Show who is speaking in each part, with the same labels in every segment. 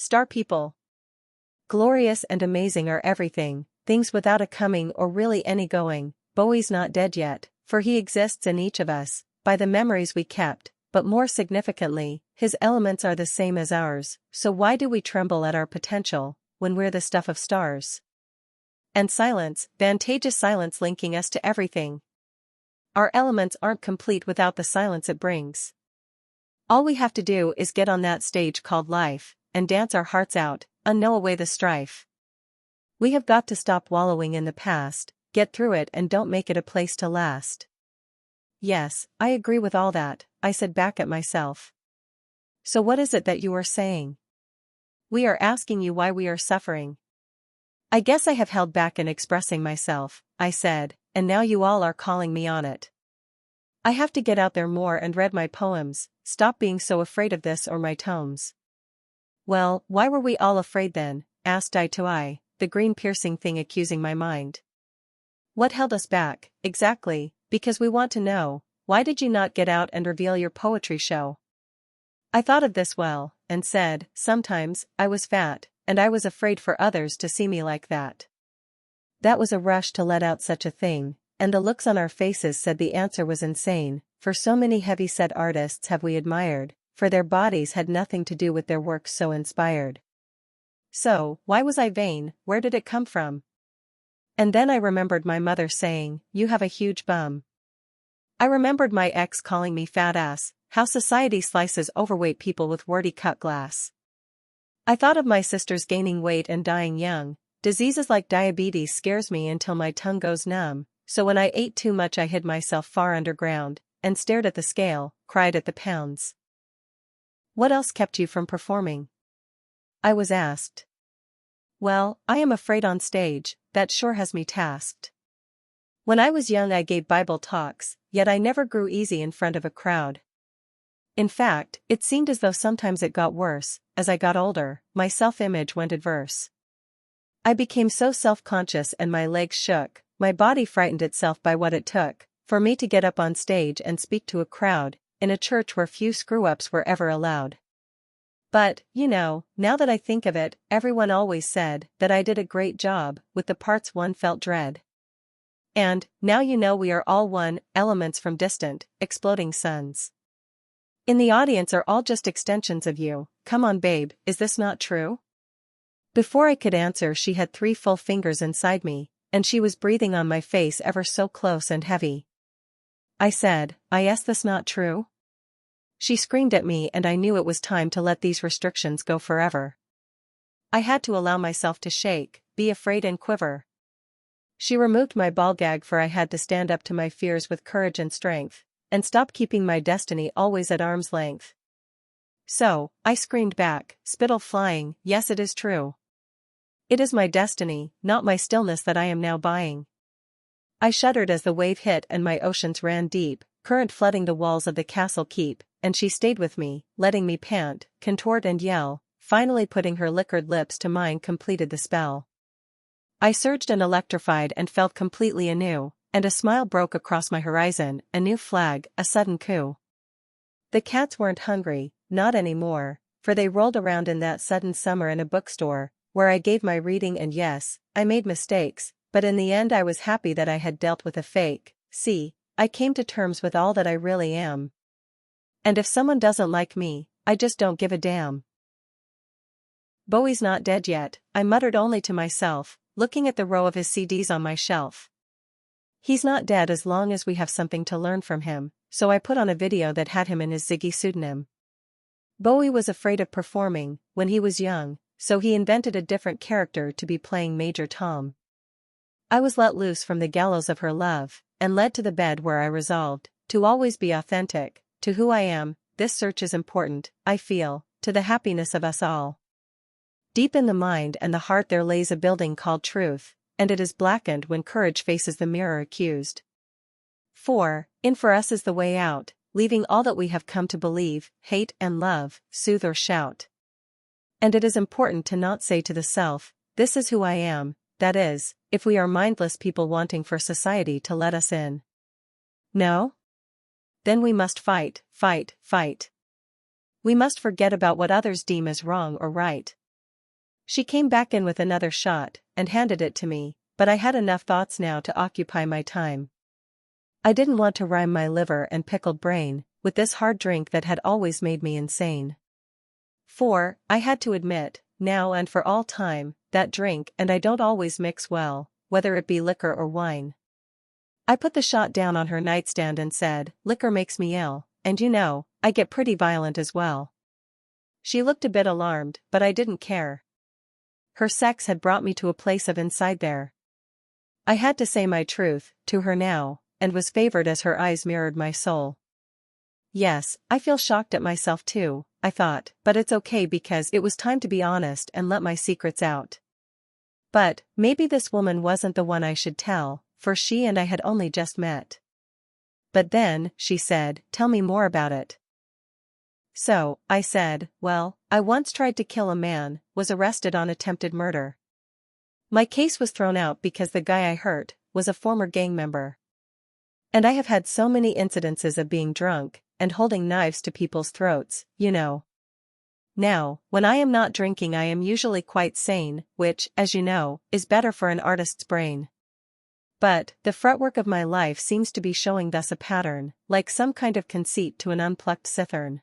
Speaker 1: star people. Glorious and amazing are everything, things without a coming or really any going. Bowie's not dead yet, for he exists in each of us, by the memories we kept, but more significantly, his elements are the same as ours, so why do we tremble at our potential, when we're the stuff of stars? And silence, vantageous silence linking us to everything. Our elements aren't complete without the silence it brings. All we have to do is get on that stage called life, and dance our hearts out, unknow away the strife. We have got to stop wallowing in the past, get through it and don't make it a place to last. Yes, I agree with all that, I said back at myself. So what is it that you are saying? We are asking you why we are suffering. I guess I have held back in expressing myself, I said, and now you all are calling me on it. I have to get out there more and read my poems, stop being so afraid of this or my tomes. Well, why were we all afraid then, asked eye to eye, the green piercing thing accusing my mind. What held us back, exactly, because we want to know, why did you not get out and reveal your poetry show? I thought of this well, and said, sometimes, I was fat, and I was afraid for others to see me like that. That was a rush to let out such a thing, and the looks on our faces said the answer was insane, for so many heavy-set artists have we admired, for their bodies had nothing to do with their works so inspired. So, why was I vain, where did it come from? And then I remembered my mother saying, you have a huge bum. I remembered my ex calling me fat ass, how society slices overweight people with wordy cut glass. I thought of my sisters gaining weight and dying young. Diseases like diabetes scares me until my tongue goes numb, so when I ate too much I hid myself far underground, and stared at the scale, cried at the pounds. What else kept you from performing? I was asked. Well, I am afraid on stage, that sure has me tasked. When I was young I gave Bible talks, yet I never grew easy in front of a crowd. In fact, it seemed as though sometimes it got worse, as I got older, my self-image went adverse. I became so self-conscious and my legs shook, my body frightened itself by what it took, for me to get up on stage and speak to a crowd, in a church where few screw-ups were ever allowed. But, you know, now that I think of it, everyone always said that I did a great job, with the parts one felt dread. And, now you know we are all one, elements from distant, exploding suns. In the audience are all just extensions of you, come on babe, is this not true? Before I could answer she had 3 full fingers inside me, and she was breathing on my face ever so close and heavy. I said, is this not true? She screamed at me and I knew it was time to let these restrictions go forever. I had to allow myself to shake, be afraid and quiver. She removed my ball gag for I had to stand up to my fears with courage and strength, and stop keeping my destiny always at arm's length. So, I screamed back, spittle flying, yes it is true. It is my destiny, not my stillness that I am now buying. I shuddered as the wave hit and my oceans ran deep, current flooding the walls of the castle keep, and she stayed with me, letting me pant, contort and yell, finally putting her liquored lips to mine completed the spell. I surged and electrified and felt completely anew, and a smile broke across my horizon, a new flag, a sudden coup. The cats weren't hungry, not anymore, for they rolled around in that sudden summer in a bookstore, where I gave my reading and yes, I made mistakes, but in the end I was happy that I had dealt with a fake. See, I came to terms with all that I really am. And if someone doesn't like me, I just don't give a damn. Bowie's not dead yet, I muttered only to myself, looking at the row of his CDs on my shelf. He's not dead as long as we have something to learn from him, so I put on a video that had him in his Ziggy pseudonym. Bowie was afraid of performing, when he was young, so he invented a different character to be playing Major Tom. I was let loose from the gallows of her love, and led to the bed where I resolved, to always be authentic, to who I am. This search is important, I feel, to the happiness of us all. Deep in the mind and the heart there lays a building called truth, and it is blackened when courage faces the mirror accused. For us is the way out, leaving all that we have come to believe, hate and love, soothe or shout. And it is important to not say to the self, this is who I am, that is, if we are mindless people wanting for society to let us in. No? Then we must fight, fight, fight. We must forget about what others deem as wrong or right. She came back in with another shot, and handed it to me, but I had enough thoughts now to occupy my time. I didn't want to rhyme my liver and pickled brain with this hard drink that had always made me insane. For, I had to admit, now and for all time, that drink and I don't always mix well, whether it be liquor or wine. I put the shot down on her nightstand and said, "Liquor makes me ill, and you know, I get pretty violent as well." She looked a bit alarmed, but I didn't care. Her sex had brought me to a place of inside there. I had to say my truth to her now, and was favored as her eyes mirrored my soul. Yes, I feel shocked at myself too, I thought, but it's okay because it was time to be honest and let my secrets out. But, maybe this woman wasn't the one I should tell, for she and I had only just met. But then, she said, "Tell me more about it." So, I said, "Well, I once tried to kill a man, was arrested on attempted murder. My case was thrown out because the guy I hurt was a former gang member. And I have had so many incidences of being drunk, and holding knives to people's throats, you know. Now, when I am not drinking I am usually quite sane, which, as you know, is better for an artist's brain. But, the fretwork of my life seems to be showing thus a pattern, like some kind of conceit to an unplucked cithern.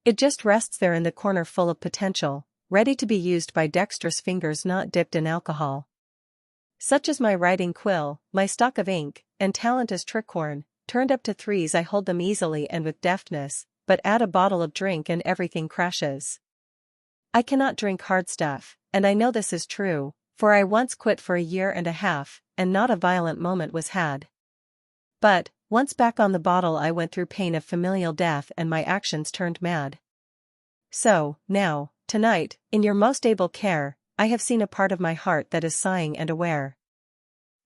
Speaker 1: It just rests there in the corner full of potential, ready to be used by dexterous fingers not dipped in alcohol. Such as my writing quill, my stock of ink, and talent as trickhorn, turned up to threes I hold them easily and with deftness, but add a bottle of drink and everything crashes. I cannot drink hard stuff, and I know this is true, for I once quit for a year and a half, and not a violent moment was had. But, once back on the bottle I went through pain of familial death and my actions turned mad. So, now, tonight, in your most able care, I have seen a part of my heart that is sighing and aware.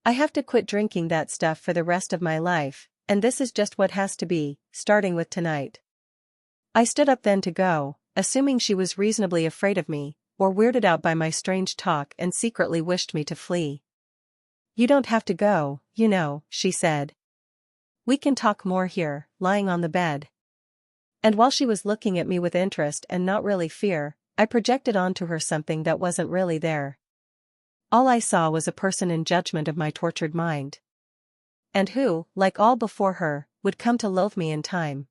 Speaker 1: I have to quit drinking that stuff for the rest of my life, and this is just what has to be, starting with tonight. I stood up then to go, assuming she was reasonably afraid of me, or weirded out by my strange talk and secretly wished me to flee. "You don't have to go, you know," she said. "We can talk more here, lying on the bed." And while she was looking at me with interest and not really fear, I projected onto her something that wasn't really there. All I saw was a person in judgment of my tortured mind. And who, like all before her, would come to loathe me in time.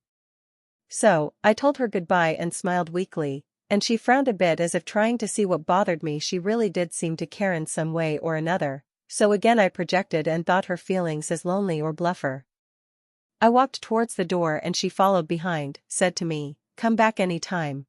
Speaker 1: So, I told her goodbye and smiled weakly, and she frowned a bit as if trying to see what bothered me. She really did seem to care in some way or another, so again I projected and thought her feelings as lonely or bluffer. I walked towards the door and she followed behind, said to me, "Come back any time."